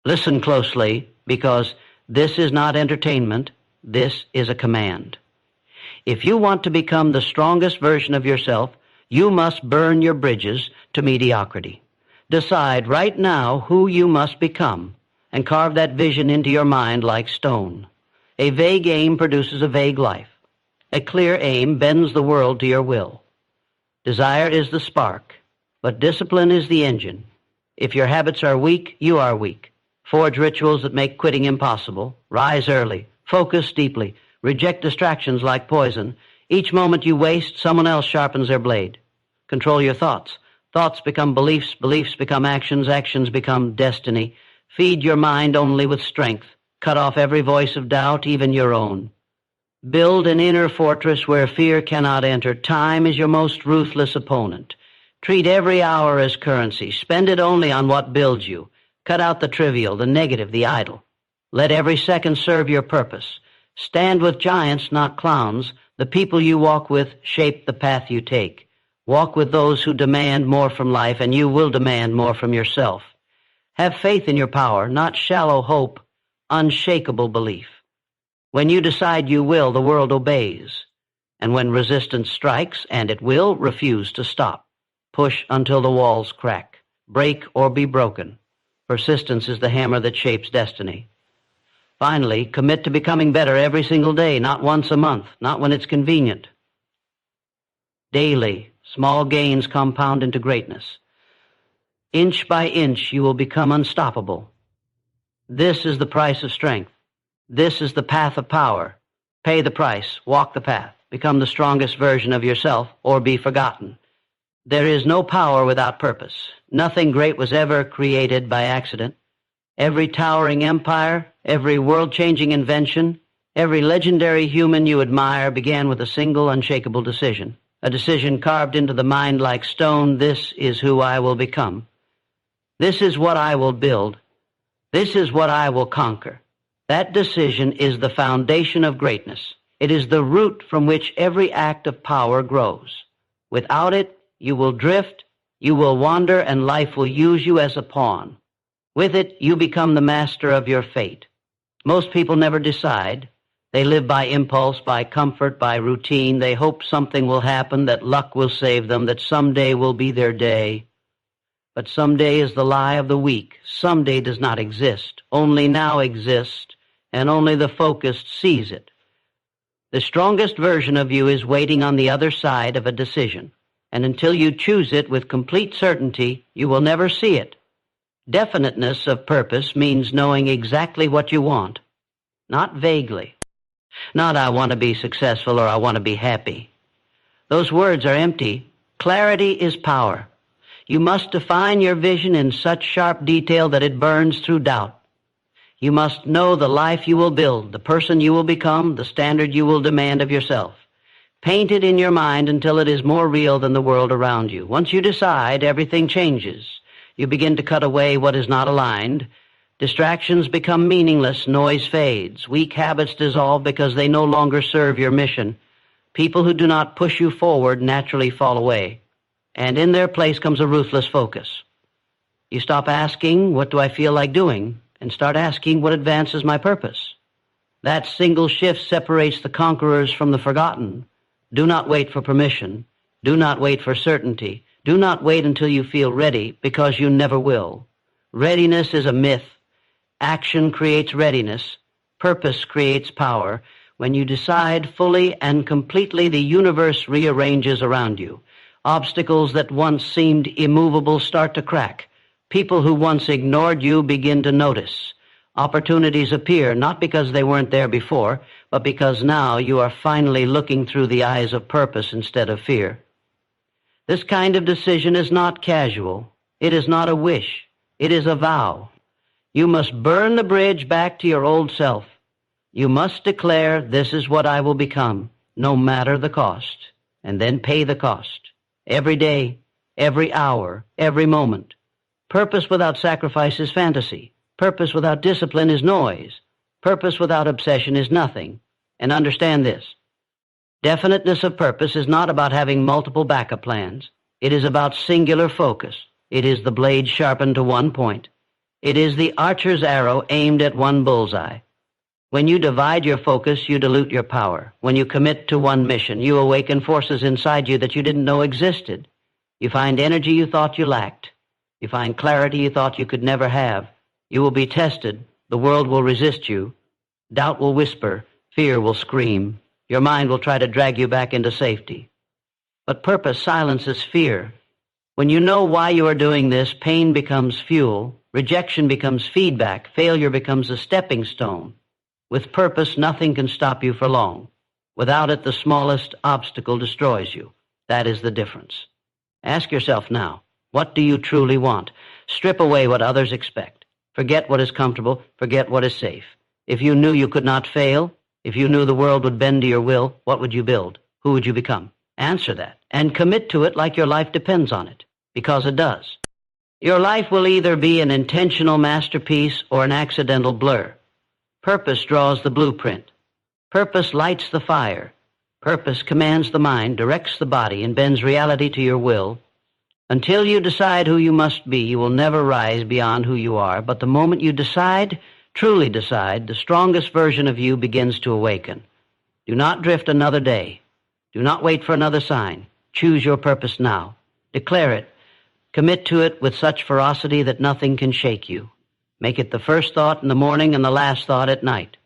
Listen closely, because this is not entertainment, this is a command. If you want to become the strongest version of yourself, you must burn your bridges to mediocrity. Decide right now who you must become, and carve that vision into your mind like stone. A vague aim produces a vague life. A clear aim bends the world to your will. Desire is the spark, but discipline is the engine. If your habits are weak, you are weak. Forge rituals that make quitting impossible. Rise early. Focus deeply. Reject distractions like poison. Each moment you waste, someone else sharpens their blade. Control your thoughts. Thoughts become beliefs. Beliefs become actions. Actions become destiny. Feed your mind only with strength. Cut off every voice of doubt, even your own. Build an inner fortress where fear cannot enter. Time is your most ruthless opponent. Treat every hour as currency. Spend it only on what builds you. Cut out the trivial, the negative, the idle. Let every second serve your purpose. Stand with giants, not clowns. The people you walk with shape the path you take. Walk with those who demand more from life, and you will demand more from yourself. Have faith in your power, not shallow hope, unshakable belief. When you decide you will, the world obeys. And when resistance strikes, and it will, refuse to stop. Push until the walls crack. Break or be broken. Persistence is the hammer that shapes destiny. Finally, commit to becoming better every single day, not once a month, not when it's convenient. Daily, small gains compound into greatness. Inch by inch, you will become unstoppable. This is the price of strength. This is the path of power. Pay the price, walk the path, become the strongest version of yourself, or be forgotten. There is no power without purpose. Nothing great was ever created by accident. Every towering empire, every world-changing invention, every legendary human you admire began with a single unshakable decision. A decision carved into the mind like stone. This is who I will become. This is what I will build. This is what I will conquer. That decision is the foundation of greatness. It is the root from which every act of power grows. Without it, you will drift, you will wander, and life will use you as a pawn. With it, you become the master of your fate. Most people never decide. They live by impulse, by comfort, by routine. They hope something will happen, that luck will save them, that someday will be their day. But someday is the lie of the weak. Someday does not exist. Only now exists, and only the focused sees it. The strongest version of you is waiting on the other side of a decision. And until you choose it with complete certainty, you will never see it. Definiteness of purpose means knowing exactly what you want, not vaguely. Not I want to be successful or I want to be happy. Those words are empty. Clarity is power. You must define your vision in such sharp detail that it burns through doubt. You must know the life you will build, the person you will become, the standard you will demand of yourself. Paint it in your mind until it is more real than the world around you. Once you decide, everything changes. You begin to cut away what is not aligned. Distractions become meaningless. Noise fades. Weak habits dissolve because they no longer serve your mission. People who do not push you forward naturally fall away. And in their place comes a ruthless focus. You stop asking, what do I feel like doing? And start asking, what advances my purpose? That single shift separates the conquerors from the forgotten. Do not wait for permission. Do not wait for certainty. Do not wait until you feel ready, because you never will. Readiness is a myth. Action creates readiness. Purpose creates power. When you decide fully and completely, the universe rearranges around you. Obstacles that once seemed immovable start to crack. People who once ignored you begin to notice. Opportunities appear, not because they weren't there before, but because now you are finally looking through the eyes of purpose instead of fear. This kind of decision is not casual. It is not a wish. It is a vow. You must burn the bridge back to your old self. You must declare, this is what I will become, no matter the cost, and then pay the cost. Every day, every hour, every moment. Purpose without sacrifice is fantasy. Purpose without discipline is noise. Purpose without obsession is nothing. And understand this. Definiteness of purpose is not about having multiple backup plans. It is about singular focus. It is the blade sharpened to one point. It is the archer's arrow aimed at one bullseye. When you divide your focus, you dilute your power. When you commit to one mission, you awaken forces inside you that you didn't know existed. You find energy you thought you lacked. You find clarity you thought you could never have. You will be tested. The world will resist you. Doubt will whisper. Fear will scream. Your mind will try to drag you back into safety. But purpose silences fear. When you know why you are doing this, pain becomes fuel, rejection becomes feedback, failure becomes a stepping stone. With purpose, nothing can stop you for long. Without it, the smallest obstacle destroys you. That is the difference. Ask yourself now, what do you truly want? Strip away what others expect. Forget what is comfortable. Forget what is safe. If you knew you could not fail, if you knew the world would bend to your will, what would you build? Who would you become? Answer that, and commit to it like your life depends on it, because it does. Your life will either be an intentional masterpiece or an accidental blur. Purpose draws the blueprint. Purpose lights the fire. Purpose commands the mind, directs the body, and bends reality to your will. Until you decide who you must be, you will never rise beyond who you are. But the moment you decide, truly decide, the strongest version of you begins to awaken. Do not drift another day. Do not wait for another sign. Choose your purpose now. Declare it. Commit to it with such ferocity that nothing can shake you. Make it the first thought in the morning and the last thought at night.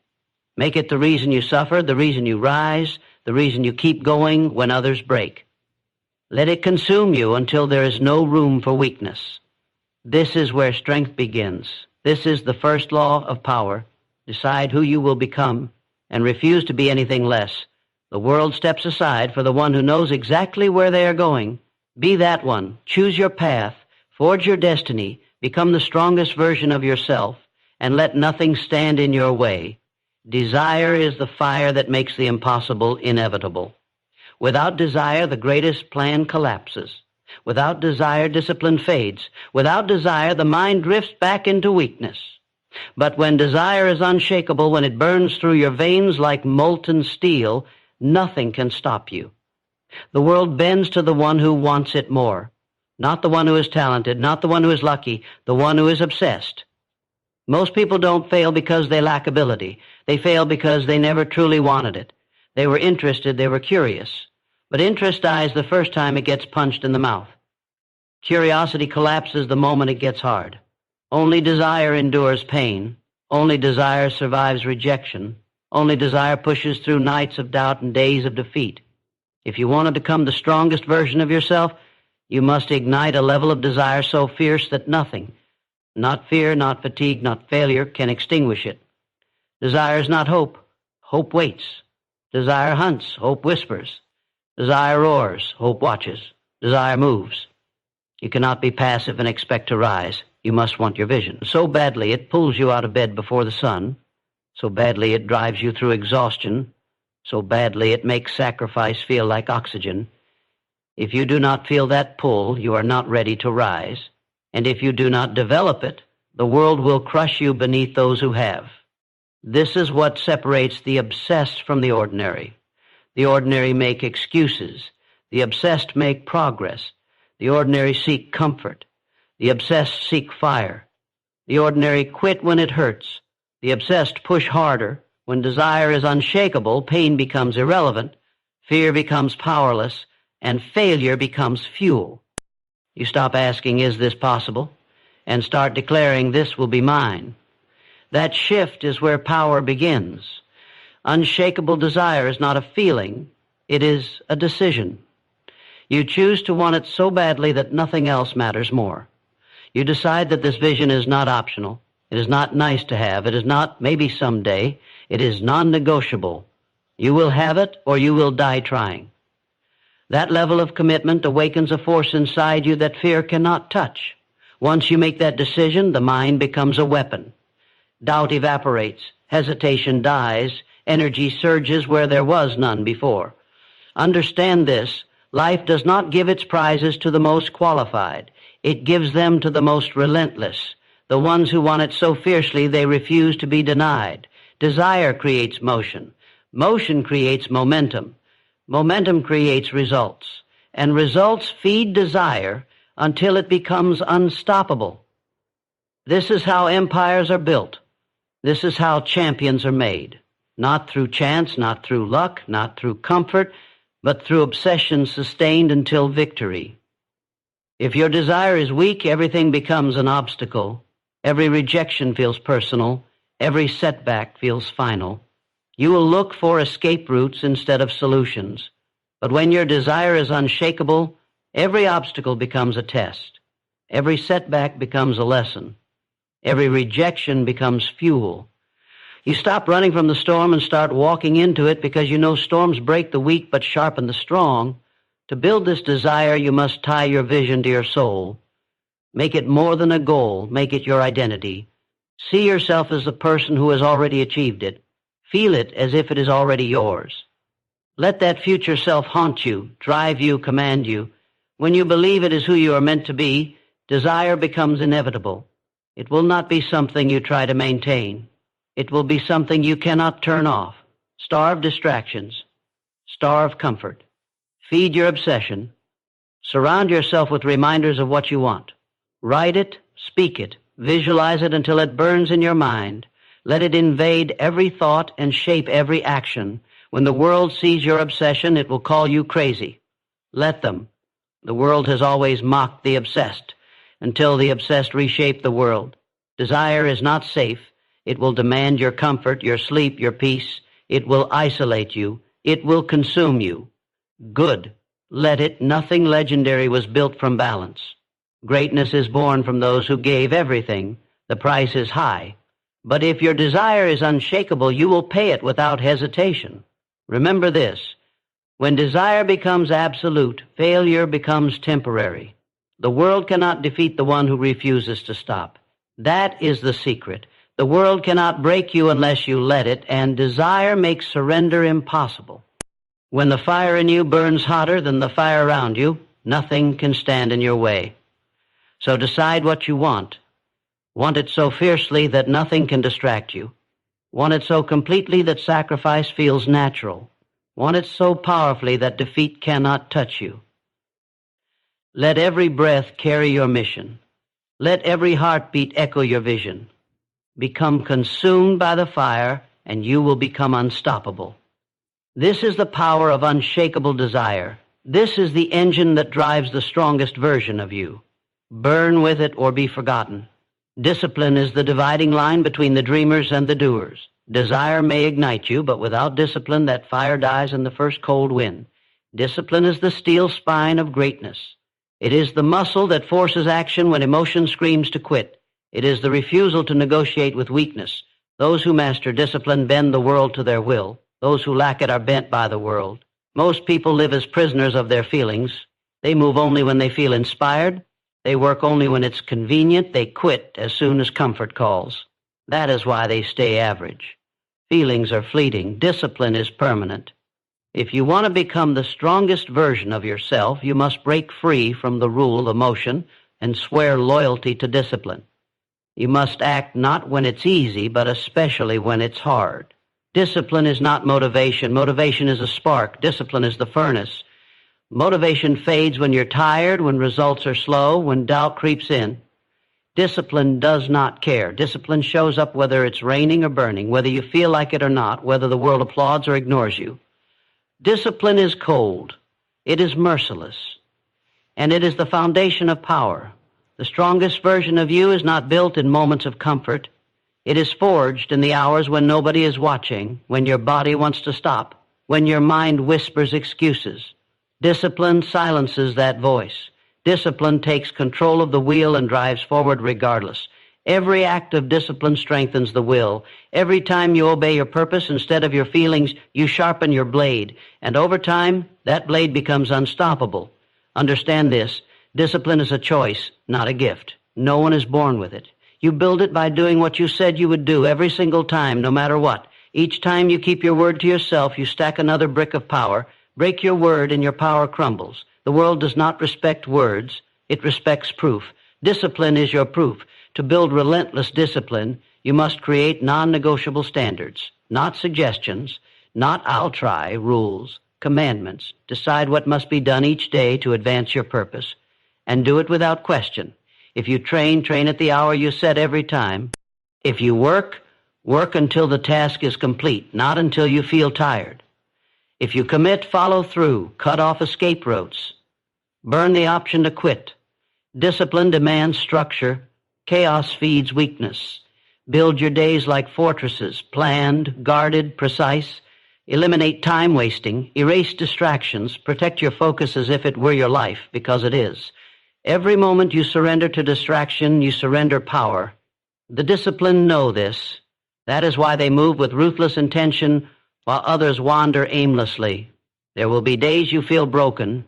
Make it the reason you suffer, the reason you rise, the reason you keep going when others break. Let it consume you until there is no room for weakness. This is where strength begins. This is the first law of power. Decide who you will become and refuse to be anything less. The world steps aside for the one who knows exactly where they are going. Be that one. Choose your path. Forge your destiny. Become the strongest version of yourself, and let nothing stand in your way. Desire is the fire that makes the impossible inevitable. Without desire, the greatest plan collapses. Without desire, discipline fades. Without desire, the mind drifts back into weakness. But when desire is unshakable, when it burns through your veins like molten steel, nothing can stop you. The world bends to the one who wants it more. Not the one who is talented, not the one who is lucky, the one who is obsessed. Most people don't fail because they lack ability. They fail because they never truly wanted it. They were interested, they were curious. But interest dies the first time it gets punched in the mouth. Curiosity collapses the moment it gets hard. Only desire endures pain. Only desire survives rejection. Only desire pushes through nights of doubt and days of defeat. If you want to become the strongest version of yourself, you must ignite a level of desire so fierce that nothing, not fear, not fatigue, not failure, can extinguish it. Desire is not hope. Hope waits. Desire hunts. Hope whispers. Desire roars. Hope watches. Desire moves. You cannot be passive and expect to rise. You must want your vision. So badly it pulls you out of bed before the sun. So badly it drives you through exhaustion. So badly it makes sacrifice feel like oxygen. If you do not feel that pull, you are not ready to rise. And if you do not develop it, the world will crush you beneath those who have. This is what separates the obsessed from the ordinary. The ordinary make excuses. The obsessed make progress. The ordinary seek comfort. The obsessed seek fire. The ordinary quit when it hurts. The obsessed push harder. When desire is unshakable, pain becomes irrelevant. Fear becomes powerless. And failure becomes fuel. You stop asking, is this possible? And start declaring, this will be mine. That shift is where power begins. Unshakable desire is not a feeling. It is a decision. You choose to want it so badly that nothing else matters more. You decide that this vision is not optional. It is not nice to have. It is not maybe someday. It is non-negotiable. You will have it or you will die trying. That level of commitment awakens a force inside you that fear cannot touch. Once you make that decision, the mind becomes a weapon. Doubt evaporates. Hesitation dies. Energy surges where there was none before. Understand this. Life does not give its prizes to the most qualified. It gives them to the most relentless, the ones who want it so fiercely they refuse to be denied. Desire creates motion. Motion creates momentum. Momentum creates results, and results feed desire until it becomes unstoppable. This is how empires are built. This is how champions are made. Not through chance, not through luck, not through comfort, but through obsession sustained until victory. If your desire is weak, everything becomes an obstacle. Every rejection feels personal. Every setback feels final. You will look for escape routes instead of solutions. But when your desire is unshakable, every obstacle becomes a test. Every setback becomes a lesson. Every rejection becomes fuel. You stop running from the storm and start walking into it because you know storms break the weak but sharpen the strong. To build this desire, you must tie your vision to your soul. Make it more than a goal. Make it your identity. See yourself as the person who has already achieved it. Feel it as if it is already yours. Let that future self haunt you, drive you, command you. When you believe it is who you are meant to be, desire becomes inevitable. It will not be something you try to maintain. It will be something you cannot turn off. Starve distractions. Starve comfort. Feed your obsession. Surround yourself with reminders of what you want. Write it, speak it, visualize it until it burns in your mind. Let it invade every thought and shape every action. When the world sees your obsession, it will call you crazy. Let them. The world has always mocked the obsessed, until the obsessed reshape the world. Desire is not safe. It will demand your comfort, your sleep, your peace. It will isolate you. It will consume you. Good. Let it. Nothing legendary was built from balance. Greatness is born from those who gave everything. The price is high. But if your desire is unshakable, you will pay it without hesitation. Remember this. When desire becomes absolute, failure becomes temporary. The world cannot defeat the one who refuses to stop. That is the secret. The world cannot break you unless you let it, and desire makes surrender impossible. When the fire in you burns hotter than the fire around you, nothing can stand in your way. So decide what you want. Want it so fiercely that nothing can distract you. Want it so completely that sacrifice feels natural. Want it so powerfully that defeat cannot touch you. Let every breath carry your mission. Let every heartbeat echo your vision. Become consumed by the fire, and you will become unstoppable. This is the power of unshakable desire. This is the engine that drives the strongest version of you. Burn with it or be forgotten. Discipline is the dividing line between the dreamers and the doers. Desire may ignite you, but without discipline, that fire dies in the first cold wind. Discipline is the steel spine of greatness. It is the muscle that forces action when emotion screams to quit. It is the refusal to negotiate with weakness. Those who master discipline bend the world to their will. Those who lack it are bent by the world. Most people live as prisoners of their feelings. They move only when they feel inspired. They work only when it's convenient. They quit as soon as comfort calls. That is why they stay average. Feelings are fleeting. Discipline is permanent. If you want to become the strongest version of yourself, you must break free from the rule of motion and swear loyalty to discipline. You must act not when it's easy, but especially when it's hard. Discipline is not motivation. Motivation is a spark. Discipline is the furnace. Motivation fades when you're tired, when results are slow, when doubt creeps in. Discipline does not care. Discipline shows up whether it's raining or burning, whether you feel like it or not, whether the world applauds or ignores you. Discipline is cold. It is merciless. And it is the foundation of power. The strongest version of you is not built in moments of comfort. It is forged in the hours when nobody is watching, when your body wants to stop, when your mind whispers excuses. Discipline silences that voice. Discipline takes control of the wheel and drives forward regardless. Every act of discipline strengthens the will. Every time you obey your purpose instead of your feelings, you sharpen your blade. And over time, that blade becomes unstoppable. Understand this. Discipline is a choice, not a gift. No one is born with it. You build it by doing what you said you would do every single time, no matter what. Each time you keep your word to yourself, you stack another brick of power. Break your word and your power crumbles. The world does not respect words. It respects proof. Discipline is your proof. To build relentless discipline, you must create non-negotiable standards, not suggestions, not I'll try rules, commandments. Decide what must be done each day to advance your purpose, and do it without question. If you train, train at the hour you set every time. If you work, work until the task is complete, not until you feel tired. If you commit, follow through, cut off escape routes. Burn the option to quit. Discipline demands structure. Chaos feeds weakness. Build your days like fortresses, planned, guarded, precise. Eliminate time wasting. Erase distractions. Protect your focus as if it were your life, because it is. Every moment you surrender to distraction, you surrender power. The disciplined know this. That is why they move with ruthless intention while others wander aimlessly. There will be days you feel broken,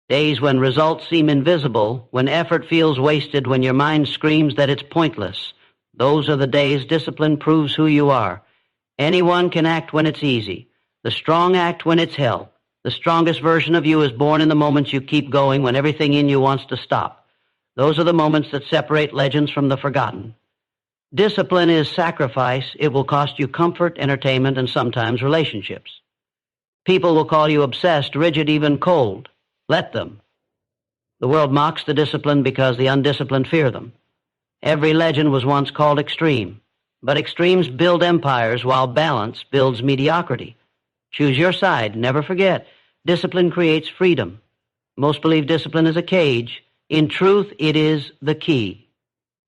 days when results seem invisible, when effort feels wasted, when your mind screams that it's pointless. Those are the days discipline proves who you are. Anyone can act when it's easy. The strong act when it's hell. The strongest version of you is born in the moments you keep going when everything in you wants to stop. Those are the moments that separate legends from the forgotten. Discipline is sacrifice. It will cost you comfort, entertainment, and sometimes relationships. People will call you obsessed, rigid, even cold. Let them. The world mocks the disciplined because the undisciplined fear them. Every legend was once called extreme, but extremes build empires while balance builds mediocrity. Choose your side. Never forget, discipline creates freedom. Most believe discipline is a cage. In truth, it is the key.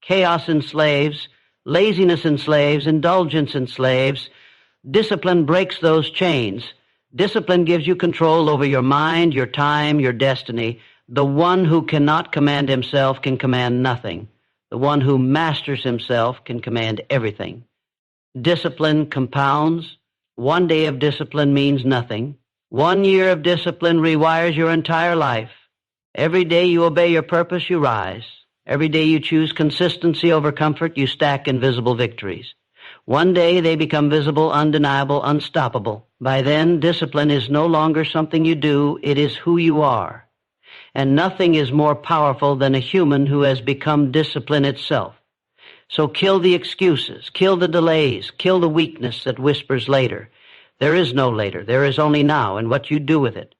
Chaos enslaves, laziness enslaves, indulgence enslaves. Discipline breaks those chains. Discipline gives you control over your mind, your time, your destiny. The one who cannot command himself can command nothing. The one who masters himself can command everything. Discipline compounds. One day of discipline means nothing. 1 year of discipline rewires your entire life. Every day you obey your purpose, you rise. Every day you choose consistency over comfort, you stack invisible victories. One day they become visible, undeniable, unstoppable. By then, discipline is no longer something you do, it is who you are. And nothing is more powerful than a human who has become discipline itself. So kill the excuses, kill the delays, kill the weakness that whispers later. There is no later, there is only now and what you do with it.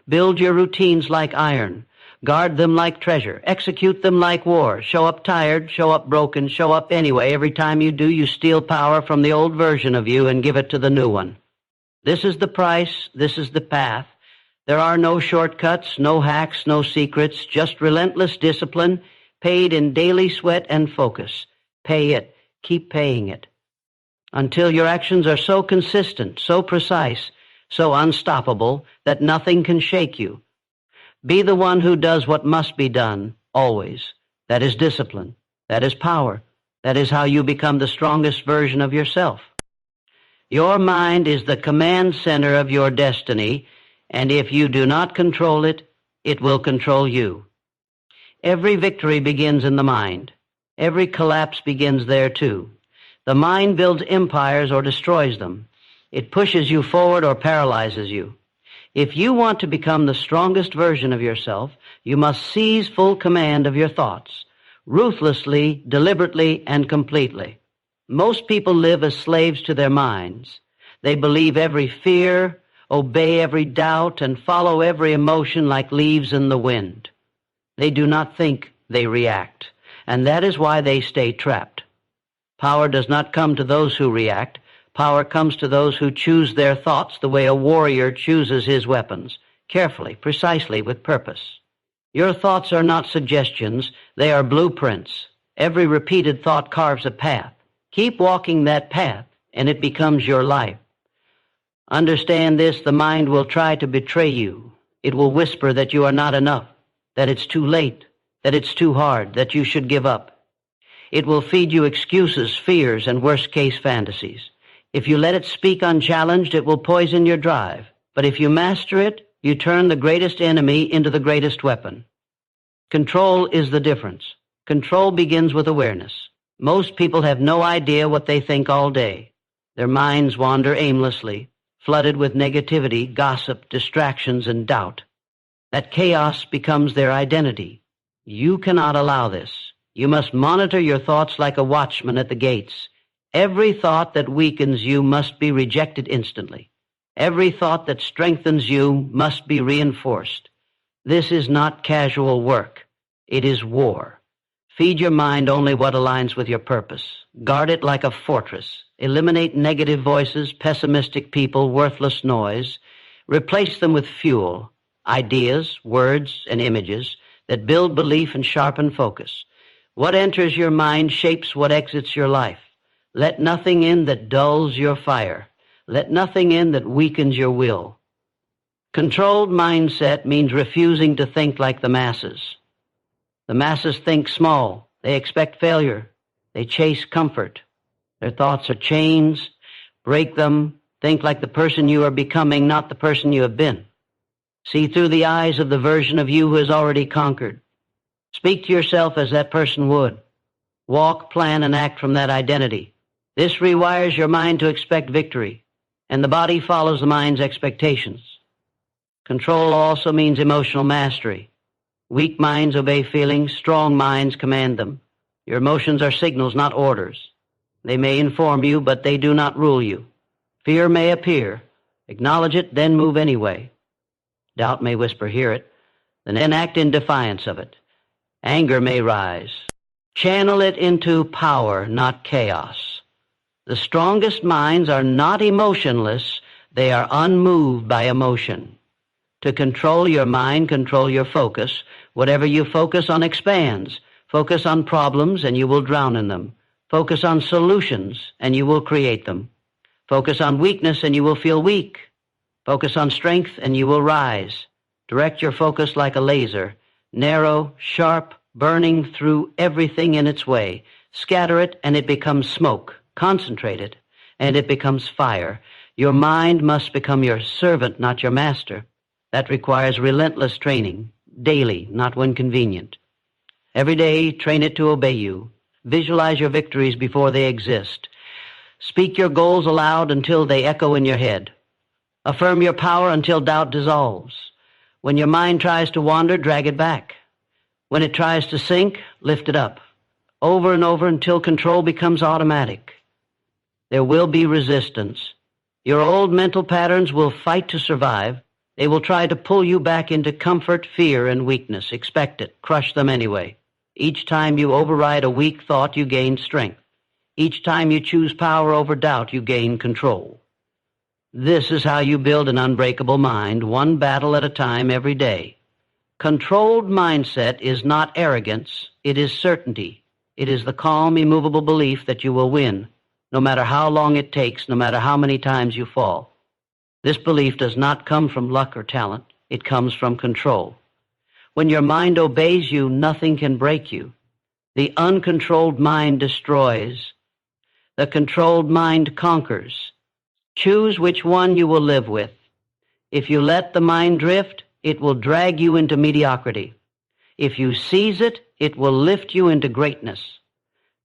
Build your routines like iron. Guard them like treasure. Execute them like war. Show up tired, show up broken, show up anyway. Every time you do, you steal power from the old version of you and give it to the new one. This is the price. This is the path. There are no shortcuts, no hacks, no secrets, just relentless discipline paid in daily sweat and focus. Pay it. Keep paying it. Until your actions are so consistent, so precise, so unstoppable that nothing can shake you. Be the one who does what must be done, always. That is discipline. That is power. That is how you become the strongest version of yourself. Your mind is the command center of your destiny, and if you do not control it, it will control you. Every victory begins in the mind. Every collapse begins there too. The mind builds empires or destroys them. It pushes you forward or paralyzes you. If you want to become the strongest version of yourself, you must seize full command of your thoughts, ruthlessly, deliberately, and completely. Most people live as slaves to their minds. They believe every fear, obey every doubt, and follow every emotion like leaves in the wind. They do not think, they react, and that is why they stay trapped. Power does not come to those who react. Power comes to those who choose their thoughts the way a warrior chooses his weapons, carefully, precisely, with purpose. Your thoughts are not suggestions, they are blueprints. Every repeated thought carves a path. Keep walking that path, and it becomes your life. Understand this, the mind will try to betray you. It will whisper that you are not enough, that it's too late, that it's too hard, that you should give up. It will feed you excuses, fears, and worst-case fantasies. If you let it speak unchallenged, it will poison your drive. But if you master it, you turn the greatest enemy into the greatest weapon. Control is the difference. Control begins with awareness. Most people have no idea what they think all day. Their minds wander aimlessly, flooded with negativity, gossip, distractions, and doubt. That chaos becomes their identity. You cannot allow this. You must monitor your thoughts like a watchman at the gates. Every thought that weakens you must be rejected instantly. Every thought that strengthens you must be reinforced. This is not casual work. It is war. Feed your mind only what aligns with your purpose. Guard it like a fortress. Eliminate negative voices, pessimistic people, worthless noise. Replace them with fuel, ideas, words, and images that build belief and sharpen focus. What enters your mind shapes what exits your life. Let nothing in that dulls your fire. Let nothing in that weakens your will. Controlled mindset means refusing to think like the masses. The masses think small. They expect failure. They chase comfort. Their thoughts are chains. Break them. Think like the person you are becoming, not the person you have been. See through the eyes of the version of you who has already conquered. Speak to yourself as that person would. Walk, plan, and act from that identity. This rewires your mind to expect victory, and the body follows the mind's expectations. Control also means emotional mastery. Weak minds obey feelings, strong minds command them. Your emotions are signals, not orders. They may inform you, but they do not rule you. Fear may appear. Acknowledge it, then move anyway. Doubt may whisper, hear it, then act in defiance of it. Anger may rise. Channel it into power, not chaos. The strongest minds are not emotionless. They are unmoved by emotion. To control your mind, control your focus. Whatever you focus on expands. Focus on problems, and you will drown in them. Focus on solutions, and you will create them. Focus on weakness, and you will feel weak. Focus on strength, and you will rise. Direct your focus like a laser, narrow, sharp, burning through everything in its way. Scatter it, and it becomes smoke. Concentrate it, and it becomes fire. Your mind must become your servant, not your master. That requires relentless training, daily, not when convenient. Every day, train it to obey you. Visualize your victories before they exist. Speak your goals aloud until they echo in your head. Affirm your power until doubt dissolves. When your mind tries to wander, drag it back. When it tries to sink, lift it up. Over and over until control becomes automatic. There will be resistance. Your old mental patterns will fight to survive. They will try to pull you back into comfort, fear, and weakness. Expect it. Crush them anyway. Each time you override a weak thought, you gain strength. Each time you choose power over doubt, you gain control. This is how you build an unbreakable mind, one battle at a time every day. Controlled mindset is not arrogance, it is certainty. It is the calm, immovable belief that you will win, no matter how long it takes, no matter how many times you fall. This belief does not come from luck or talent, it comes from control. When your mind obeys you, nothing can break you. The uncontrolled mind destroys. The controlled mind conquers. Choose which one you will live with. If you let the mind drift, it will drag you into mediocrity. If you seize it, it will lift you into greatness.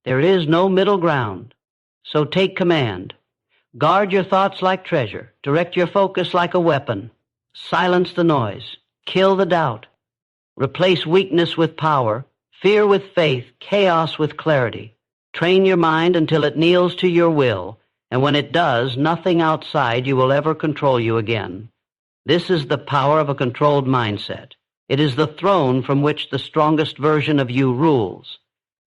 There is no middle ground. So take command. Guard your thoughts like treasure. Direct your focus like a weapon. Silence the noise. Kill the doubt. Replace weakness with power, fear with faith, chaos with clarity. Train your mind until it kneels to your will, and when it does, nothing outside you will ever control you again. This is the power of a controlled mindset. It is the throne from which the strongest version of you rules.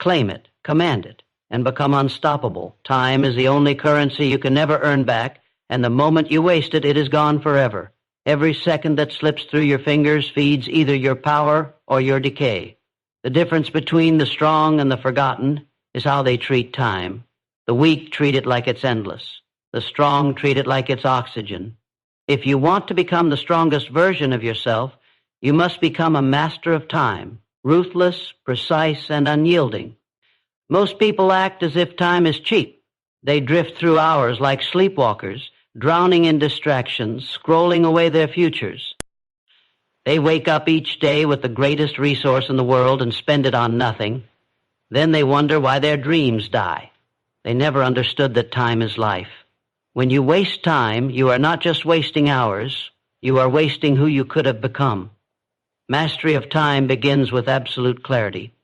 Claim it, command it, and become unstoppable. Time is the only currency you can never earn back, and the moment you waste it, it is gone forever. Every second that slips through your fingers feeds either your power or your decay. The difference between the strong and the forgotten is how they treat time. The weak treat it like it's endless. The strong treat it like it's oxygen. If you want to become the strongest version of yourself, you must become a master of time, ruthless, precise, and unyielding. Most people act as if time is cheap. They drift through hours like sleepwalkers, drowning in distractions, scrolling away their futures. They wake up each day with the greatest resource in the world and spend it on nothing. Then they wonder why their dreams die. They never understood that time is life. When you waste time, you are not just wasting hours, you are wasting who you could have become. Mastery of time begins with absolute clarity.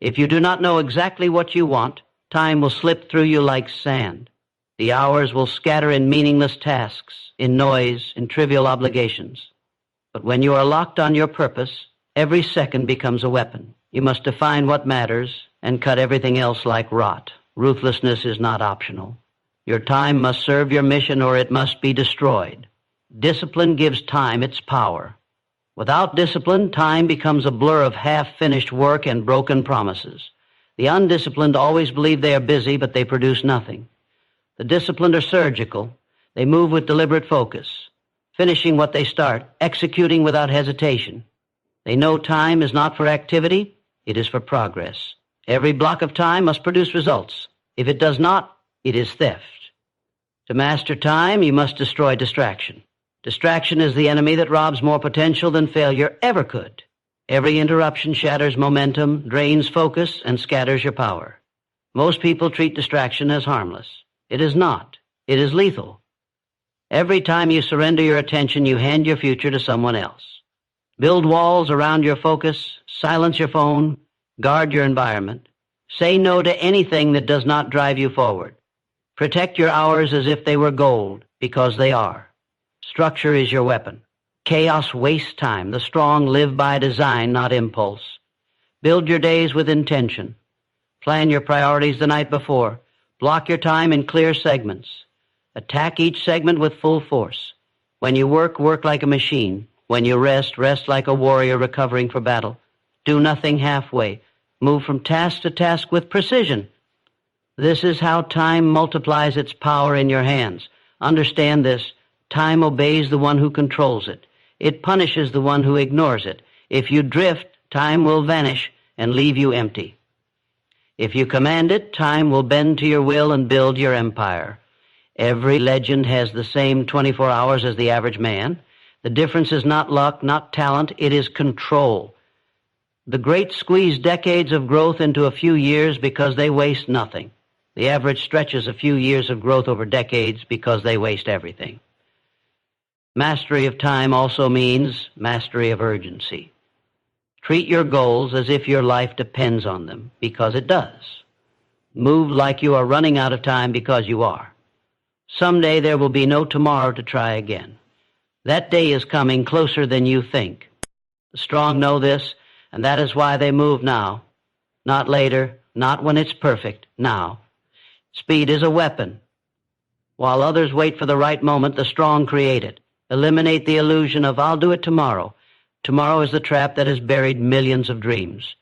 If you do not know exactly what you want, time will slip through you like sand. The hours will scatter in meaningless tasks, in noise, in trivial obligations. But when you are locked on your purpose, every second becomes a weapon. You must define what matters, and cut everything else like rot. Ruthlessness is not optional. Your time must serve your mission or it must be destroyed. Discipline gives time its power. Without discipline, time becomes a blur of half-finished work and broken promises. The undisciplined always believe they are busy, but they produce nothing. The disciplined are surgical. They move with deliberate focus, finishing what they start, executing without hesitation. They know time is not for activity, it is for progress. Every block of time must produce results. If it does not, it is theft. To master time, you must destroy distraction. Distraction is the enemy that robs more potential than failure ever could. Every interruption shatters momentum, drains focus, and scatters your power. Most people treat distraction as harmless. It is not. It is lethal. Every time you surrender your attention, you hand your future to someone else. Build walls around your focus, silence your phone, guard your environment. Say no to anything that does not drive you forward. Protect your hours as if they were gold, because they are. Structure is your weapon. Chaos wastes time. The strong live by design, not impulse. Build your days with intention. Plan your priorities the night before. Block your time in clear segments. Attack each segment with full force. When you work, work like a machine. When you rest, rest like a warrior recovering for battle. Do nothing halfway. Move from task to task with precision. This is how time multiplies its power in your hands. Understand this. Time obeys the one who controls it. It punishes the one who ignores it. If you drift, time will vanish and leave you empty. If you command it, time will bend to your will and build your empire. Every legend has the same 24 hours as the average man. The difference is not luck, not talent, it is control. The great squeeze decades of growth into a few years because they waste nothing. The average stretches a few years of growth over decades because they waste everything. Mastery of time also means mastery of urgency. Treat your goals as if your life depends on them, because it does. Move like you are running out of time, because you are. Someday there will be no tomorrow to try again. That day is coming closer than you think. The strong know this, and that is why they move now. Not later, not when it's perfect, now. Speed is a weapon. While others wait for the right moment, the strong create it. Eliminate the illusion of, I'll do it tomorrow. Tomorrow is the trap that has buried millions of dreams.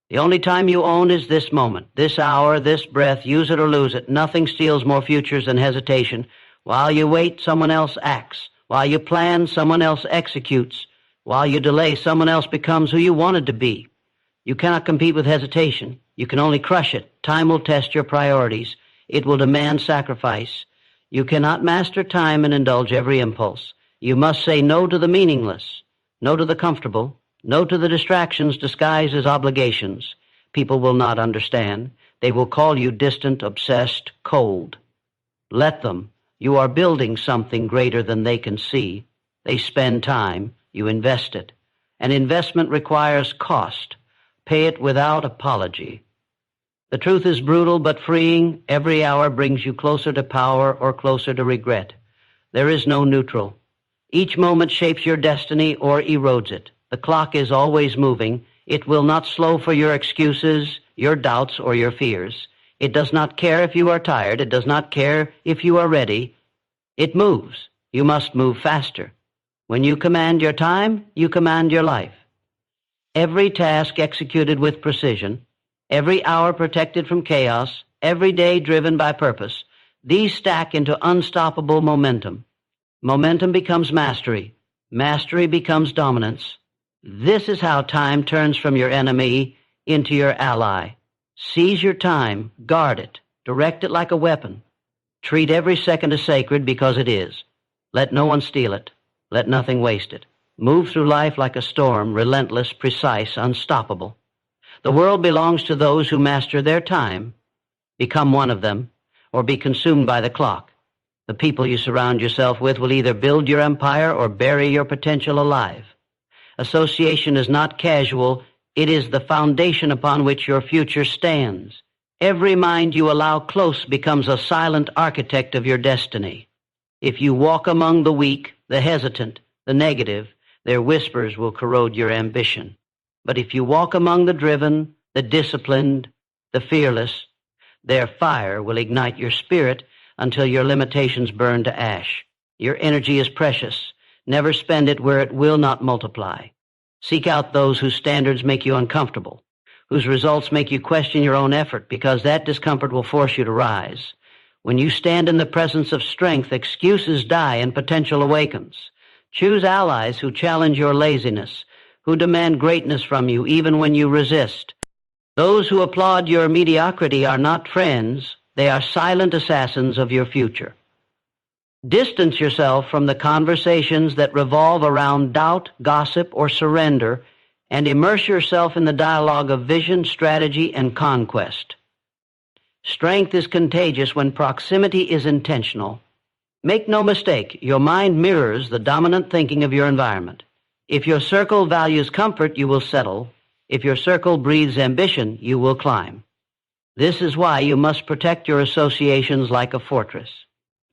The only time you own is this moment, this hour, this breath. Use it or lose it. Nothing steals more futures than hesitation. While you wait, someone else acts. While you plan, someone else executes. While you delay, someone else becomes who you wanted to be. You cannot compete with hesitation. You can only crush it. Time will test your priorities. It will demand sacrifice. You cannot master time and indulge every impulse. You must say no to the meaningless, no to the comfortable, no to the distractions disguised as obligations. People will not understand. They will call you distant, obsessed, cold. Let them. You are building something greater than they can see. They spend time. You invest it. An investment requires cost. Pay it without apology. The truth is brutal but freeing. Every hour brings you closer to power or closer to regret. There is no neutral. Each moment shapes your destiny or erodes it. The clock is always moving. It will not slow for your excuses, your doubts, or your fears. It does not care if you are tired. It does not care if you are ready. It moves. You must move faster. When you command your time, you command your life. Every task executed with precision, every hour protected from chaos, every day driven by purpose, these stack into unstoppable momentum. Momentum becomes mastery. Mastery becomes dominance. This is how time turns from your enemy into your ally. Seize your time, guard it, direct it like a weapon. Treat every second as sacred because it is. Let no one steal it. Let nothing waste it. Move through life like a storm, relentless, precise, unstoppable. The world belongs to those who master their time. Become one of them, or be consumed by the clock. The people you surround yourself with will either build your empire or bury your potential alive. Association is not casual. It is the foundation upon which your future stands. Every mind you allow close becomes a silent architect of your destiny. If you walk among the weak, the hesitant, the negative, their whispers will corrode your ambition. But if you walk among the driven, the disciplined, the fearless. Their fire will ignite your spirit until your limitations burn to ash. Your energy is precious. Never spend it where it will not multiply. Seek out those whose standards make you uncomfortable, whose results make you question your own effort, because that discomfort will force you to rise. When you stand in the presence of strength, excuses die and potential awakens. Choose allies who challenge your laziness, who demand greatness from you even when you resist. Those who applaud your mediocrity are not friends. They are silent assassins of your future. Distance yourself from the conversations that revolve around doubt, gossip, or surrender, and immerse yourself in the dialogue of vision, strategy, and conquest. Strength is contagious when proximity is intentional. Make no mistake, your mind mirrors the dominant thinking of your environment. If your circle values comfort, you will settle. If your circle breathes ambition, you will climb. This is why you must protect your associations like a fortress.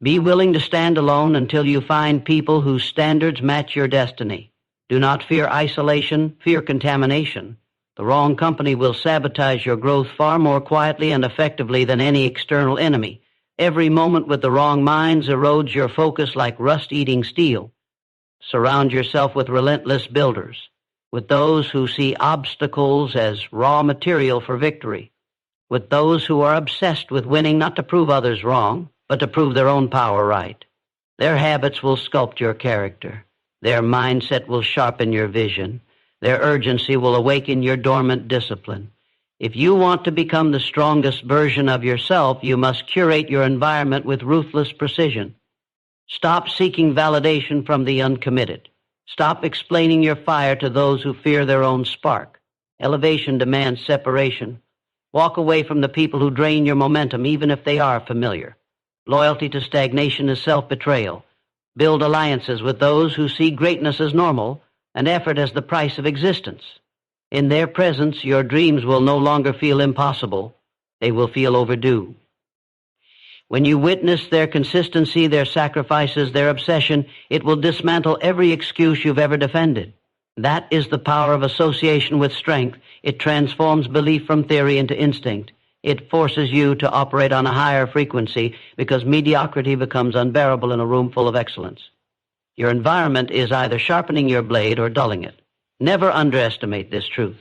Be willing to stand alone until you find people whose standards match your destiny. Do not fear isolation, fear contamination. The wrong company will sabotage your growth far more quietly and effectively than any external enemy. Every moment with the wrong minds erodes your focus like rust-eating steel. Surround yourself with relentless builders, with those who see obstacles as raw material for victory, with those who are obsessed with winning not to prove others wrong, but to prove their own power right. Their habits will sculpt your character. Their mindset will sharpen your vision. Their urgency will awaken your dormant discipline. If you want to become the strongest version of yourself, you must curate your environment with ruthless precision. Stop seeking validation from the uncommitted. Stop explaining your fire to those who fear their own spark. Elevation demands separation. Walk away from the people who drain your momentum, even if they are familiar. Loyalty to stagnation is self-betrayal. Build alliances with those who see greatness as normal and effort as the price of existence. In their presence, your dreams will no longer feel impossible. They will feel overdue. When you witness their consistency, their sacrifices, their obsession, it will dismantle every excuse you've ever defended. That is the power of association with strength. It transforms belief from theory into instinct. It forces you to operate on a higher frequency because mediocrity becomes unbearable in a room full of excellence. Your environment is either sharpening your blade or dulling it. Never underestimate this truth.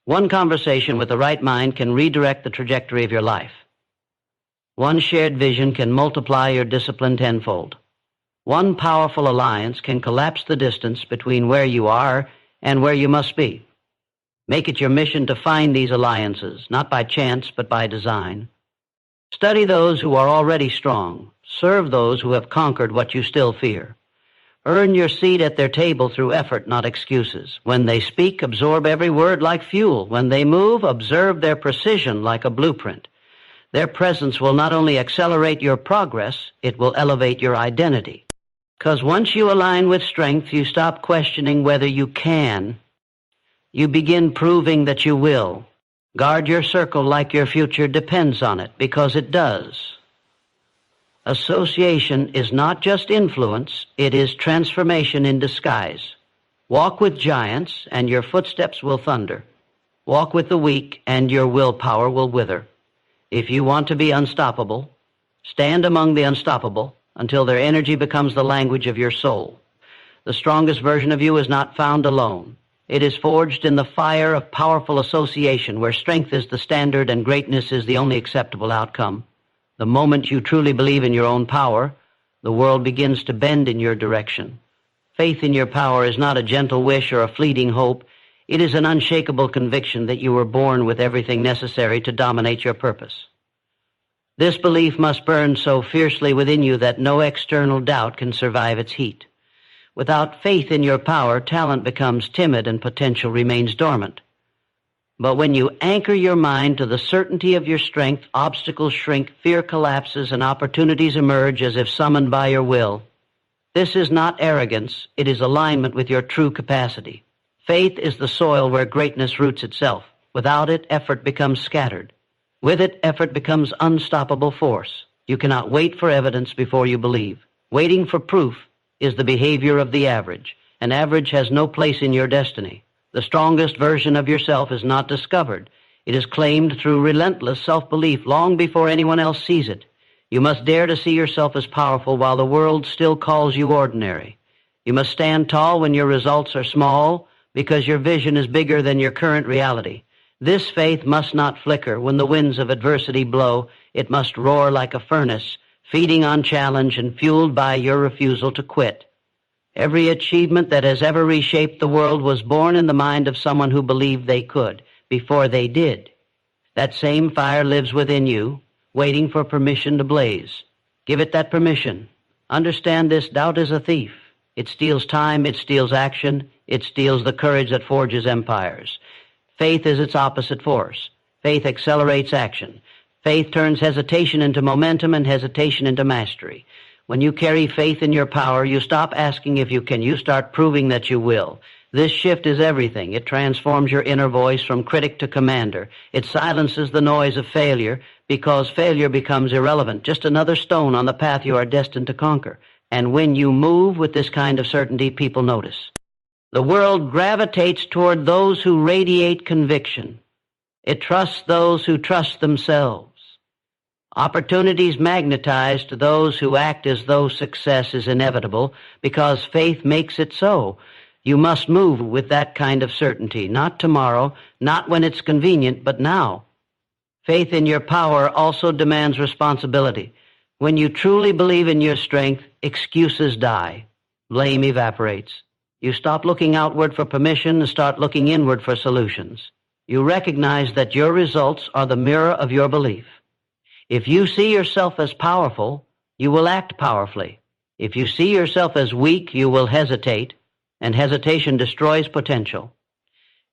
One conversation with the right mind can redirect the trajectory of your life. One shared vision can multiply your discipline tenfold. One powerful alliance can collapse the distance between where you are and where you must be. Make it your mission to find these alliances, not by chance, but by design. Study those who are already strong. Serve those who have conquered what you still fear. Earn your seat at their table through effort, not excuses. When they speak, absorb every word like fuel. When they move, observe their precision like a blueprint. Their presence will not only accelerate your progress, it will elevate your identity. Because once you align with strength, you stop questioning whether you can. You begin proving that you will. Guard your circle like your future depends on it, because it does. Association is not just influence, it is transformation in disguise. Walk with giants, and your footsteps will thunder. Walk with the weak, and your willpower will wither. If you want to be unstoppable, stand among the unstoppable until their energy becomes the language of your soul. The strongest version of you is not found alone. It is forged in the fire of powerful association, where strength is the standard and greatness is the only acceptable outcome. The moment you truly believe in your own power, the world begins to bend in your direction. Faith in your power is not a gentle wish or a fleeting hope. It is an unshakable conviction that you were born with everything necessary to dominate your purpose. This belief must burn so fiercely within you that no external doubt can survive its heat. Without faith in your power, talent becomes timid and potential remains dormant. But when you anchor your mind to the certainty of your strength, obstacles shrink, fear collapses, and opportunities emerge as if summoned by your will. This is not arrogance, it is alignment with your true capacity. Faith is the soil where greatness roots itself. Without it, effort becomes scattered. With it, effort becomes unstoppable force. You cannot wait for evidence before you believe. Waiting for proof is the behavior of the average. An average has no place in your destiny. The strongest version of yourself is not discovered. It is claimed through relentless self-belief long before anyone else sees it. You must dare to see yourself as powerful while the world still calls you ordinary. You must stand tall when your results are small because your vision is bigger than your current reality. This faith must not flicker when the winds of adversity blow. It must roar like a furnace, feeding on challenge and fueled by your refusal to quit. Every achievement that has ever reshaped the world was born in the mind of someone who believed they could before they did. That same fire lives within you, waiting for permission to blaze. Give it that permission. Understand this: doubt is a thief. It steals time, it steals action, it steals the courage that forges empires. Faith is its opposite force. Faith accelerates action. Faith turns hesitation into momentum and hesitation into mastery. When you carry faith in your power, you stop asking if you can. You start proving that you will. This shift is everything. It transforms your inner voice from critic to commander. It silences the noise of failure because failure becomes irrelevant, just another stone on the path you are destined to conquer. And when you move with this kind of certainty, people notice. The world gravitates toward those who radiate conviction. It trusts those who trust themselves. Opportunities magnetize to those who act as though success is inevitable because faith makes it so. You must move with that kind of certainty, not tomorrow, not when it's convenient, but now. Faith in your power also demands responsibility. When you truly believe in your strength, excuses die. Blame evaporates. You stop looking outward for permission and start looking inward for solutions. You recognize that your results are the mirror of your belief. If you see yourself as powerful, you will act powerfully. If you see yourself as weak, you will hesitate, and hesitation destroys potential.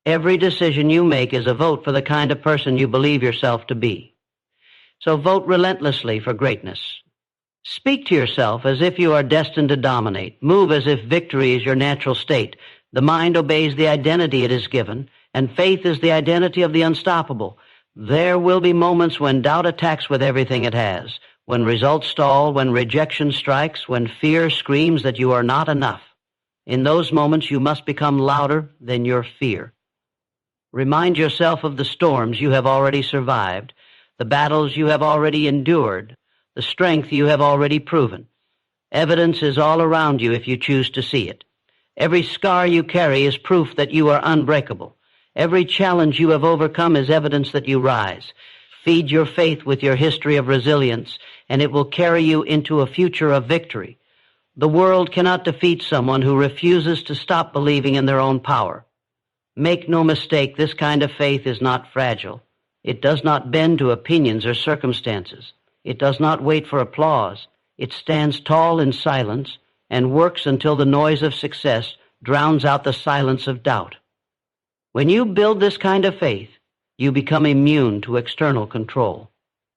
Every decision you make is a vote for the kind of person you believe yourself to be. So vote relentlessly for greatness. Speak to yourself as if you are destined to dominate. Move as if victory is your natural state. The mind obeys the identity it is given, and faith is the identity of the unstoppable. There will be moments when doubt attacks with everything it has, when results stall, when rejection strikes, when fear screams that you are not enough. In those moments, you must become louder than your fear. Remind yourself of the storms you have already survived, the battles you have already endured, the strength you have already proven. Evidence is all around you if you choose to see it. Every scar you carry is proof that you are unbreakable. Every challenge you have overcome is evidence that you rise. Feed your faith with your history of resilience, and it will carry you into a future of victory. The world cannot defeat someone who refuses to stop believing in their own power. Make no mistake, this kind of faith is not fragile. It does not bend to opinions or circumstances. It does not wait for applause. It stands tall in silence and works until the noise of success drowns out the silence of doubt. When you build this kind of faith, you become immune to external control.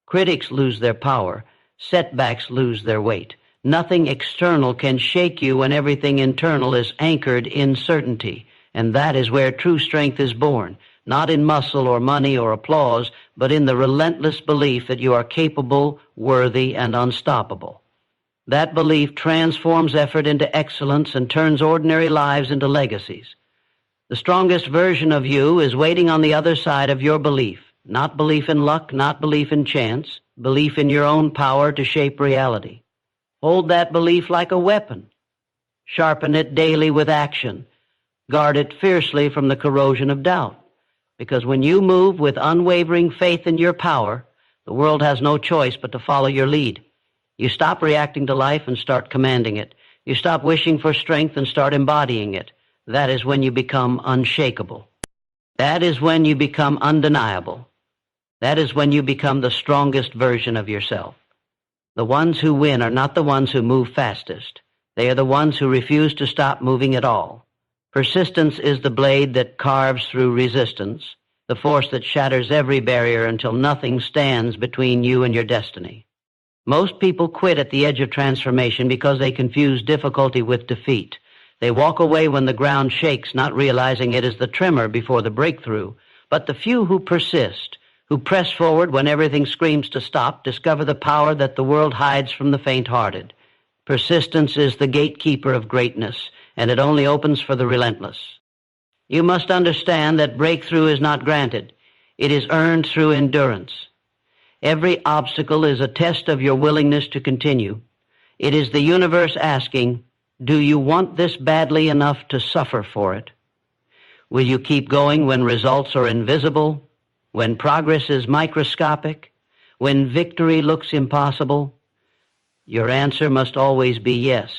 Critics lose their power. Setbacks lose their weight. Nothing external can shake you when everything internal is anchored in certainty, and that is where true strength is born, not in muscle or money or applause, but in the relentless belief that you are capable, worthy, and unstoppable. That belief transforms effort into excellence and turns ordinary lives into legacies. The strongest version of you is waiting on the other side of your belief, not belief in luck, not belief in chance, belief in your own power to shape reality. Hold that belief like a weapon. Sharpen it daily with action. Guard it fiercely from the corrosion of doubt. Because when you move with unwavering faith in your power, the world has no choice but to follow your lead. You stop reacting to life and start commanding it. You stop wishing for strength and start embodying it. That is when you become unshakable. That is when you become undeniable. That is when you become the strongest version of yourself. The ones who win are not the ones who move fastest. They are the ones who refuse to stop moving at all. Persistence is the blade that carves through resistance, the force that shatters every barrier until nothing stands between you and your destiny. Most people quit at the edge of transformation because they confuse difficulty with defeat. They walk away when the ground shakes, not realizing it is the tremor before the breakthrough. But the few who persist, who press forward when everything screams to stop, discover the power that the world hides from the faint-hearted. Persistence is the gatekeeper of greatness, and it only opens for the relentless. You must understand that breakthrough is not granted. It is earned through endurance. Every obstacle is a test of your willingness to continue. It is the universe asking, do you want this badly enough to suffer for it? Will you keep going when results are invisible, when progress is microscopic, when victory looks impossible? Your answer must always be yes.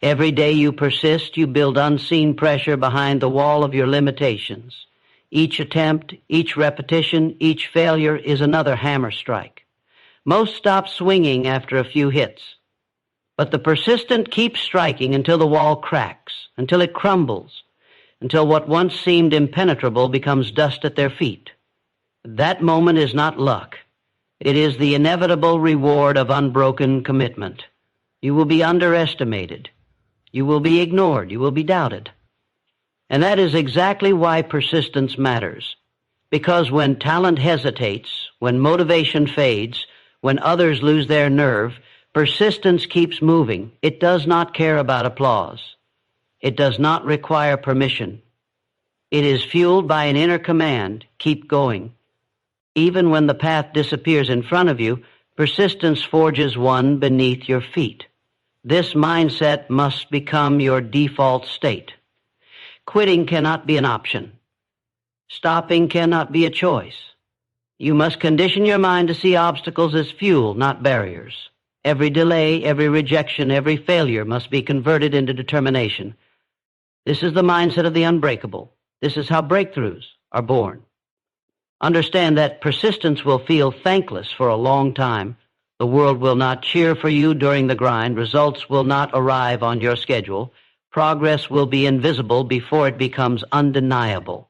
Every day you persist, you build unseen pressure behind the wall of your limitations. Each attempt, each repetition, each failure is another hammer strike. Most stop swinging after a few hits, but the persistent keep striking until the wall cracks, until it crumbles, until what once seemed impenetrable becomes dust at their feet. That moment is not luck. It is the inevitable reward of unbroken commitment. You will be underestimated. You will be ignored. You will be doubted. And that is exactly why persistence matters. Because when talent hesitates, when motivation fades, when others lose their nerve, persistence keeps moving. It does not care about applause. It does not require permission. It is fueled by an inner command, keep going. Even when the path disappears in front of you, persistence forges one beneath your feet. This mindset must become your default state. Quitting cannot be an option. Stopping cannot be a choice. You must condition your mind to see obstacles as fuel, not barriers. Every delay, every rejection, every failure must be converted into determination. This is the mindset of the unbreakable. This is how breakthroughs are born. Understand that persistence will feel thankless for a long time. The world will not cheer for you during the grind. Results will not arrive on your schedule. Progress will be invisible before it becomes undeniable.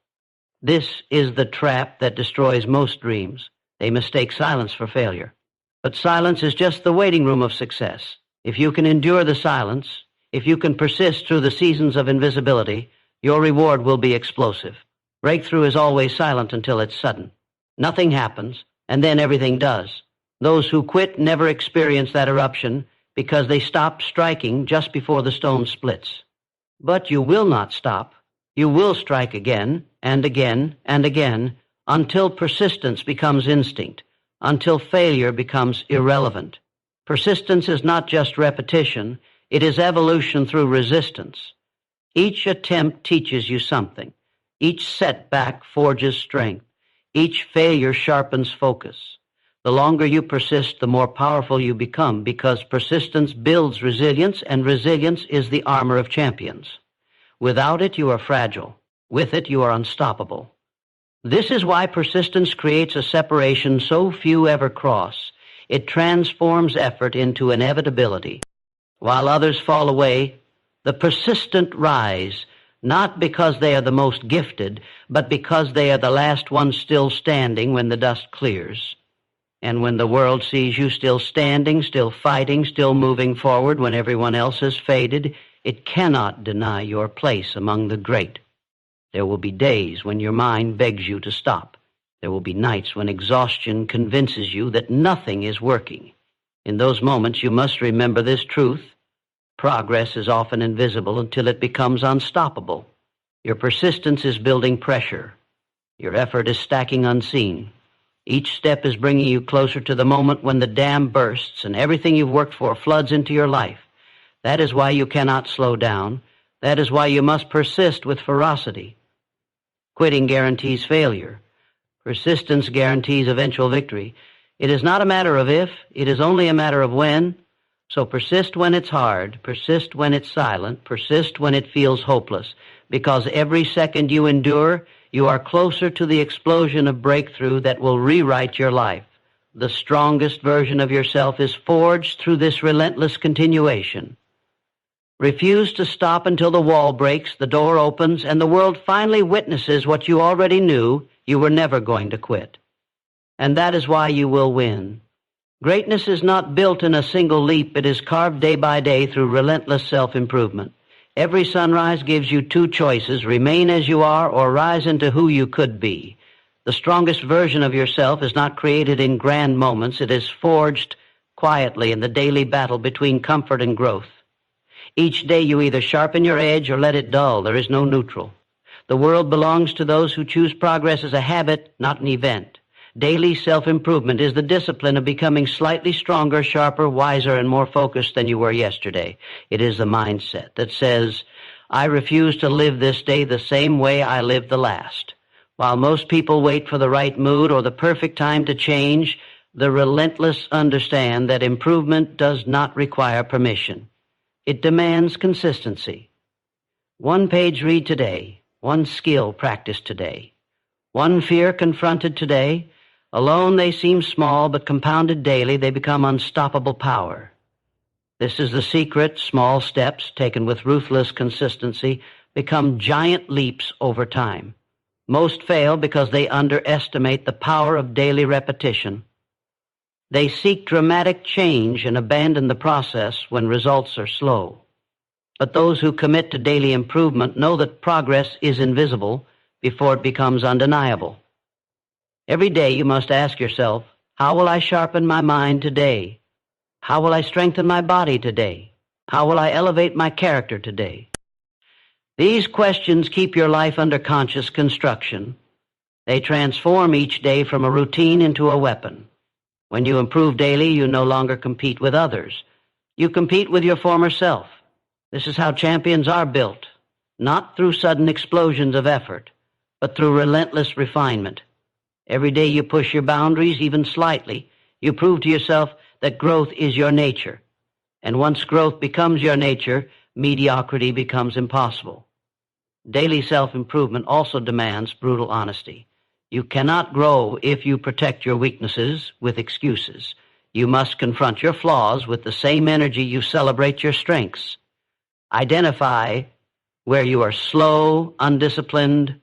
This is the trap that destroys most dreams. They mistake silence for failure. But silence is just the waiting room of success. If you can endure the silence, if you can persist through the seasons of invisibility, your reward will be explosive. Breakthrough is always silent until it's sudden. Nothing happens, and then everything does. Those who quit never experience that eruption because they stop striking just before the stone splits. But you will not stop. You will strike again and again and again until persistence becomes instinct, until failure becomes irrelevant. Persistence is not just repetition. It is evolution through resistance. Each attempt teaches you something. Each setback forges strength. Each failure sharpens focus. The longer you persist, the more powerful you become because persistence builds resilience, and resilience is the armor of champions. Without it, you are fragile. With it, you are unstoppable. This is why persistence creates a separation so few ever cross. It transforms effort into inevitability. While others fall away, the persistent rise, not because they are the most gifted, but because they are the last ones still standing when the dust clears. And when the world sees you still standing, still fighting, still moving forward when everyone else has faded, it cannot deny your place among the great. There will be days when your mind begs you to stop. There will be nights when exhaustion convinces you that nothing is working. In those moments, you must remember this truth. Progress is often invisible until it becomes unstoppable. Your persistence is building pressure. Your effort is stacking unseen. Each step is bringing you closer to the moment when the dam bursts and everything you've worked for floods into your life. That is why you cannot slow down. That is why you must persist with ferocity. Quitting guarantees failure. Persistence guarantees eventual victory. It is not a matter of if, it is only a matter of when. So persist when it's hard, persist when it's silent, persist when it feels hopeless, because every second you endure, you are closer to the explosion of breakthrough that will rewrite your life. The strongest version of yourself is forged through this relentless continuation. Refuse to stop until the wall breaks, the door opens, and the world finally witnesses what you already knew: you were never going to quit. And that is why you will win. Greatness is not built in a single leap. It is carved day by day through relentless self-improvement. Every sunrise gives you two choices: remain as you are or rise into who you could be. The strongest version of yourself is not created in grand moments. It is forged quietly in the daily battle between comfort and growth. Each day you either sharpen your edge or let it dull. There is no neutral. The world belongs to those who choose progress as a habit, not an event. Daily self-improvement is the discipline of becoming slightly stronger, sharper, wiser, and more focused than you were yesterday. It is the mindset that says, I refuse to live this day the same way I lived the last. While most people wait for the right mood or the perfect time to change, the relentless understand that improvement does not require permission. It demands consistency. One page read today, one skill practiced today, one fear confronted today. Alone they seem small, but compounded daily they become unstoppable power. This is the secret. Small steps taken with ruthless consistency become giant leaps over time. Most fail because they underestimate the power of daily repetition. They seek dramatic change and abandon the process when results are slow. But those who commit to daily improvement know that progress is invisible before it becomes undeniable. Every day you must ask yourself, how will I sharpen my mind today? How will I strengthen my body today? How will I elevate my character today? These questions keep your life under conscious construction. They transform each day from a routine into a weapon. When you improve daily, you no longer compete with others. You compete with your former self. This is how champions are built, not through sudden explosions of effort, but through relentless refinement. Every day you push your boundaries, even slightly. You prove to yourself that growth is your nature. And once growth becomes your nature, mediocrity becomes impossible. Daily self-improvement also demands brutal honesty. You cannot grow if you protect your weaknesses with excuses. You must confront your flaws with the same energy you celebrate your strengths. Identify where you are slow, undisciplined,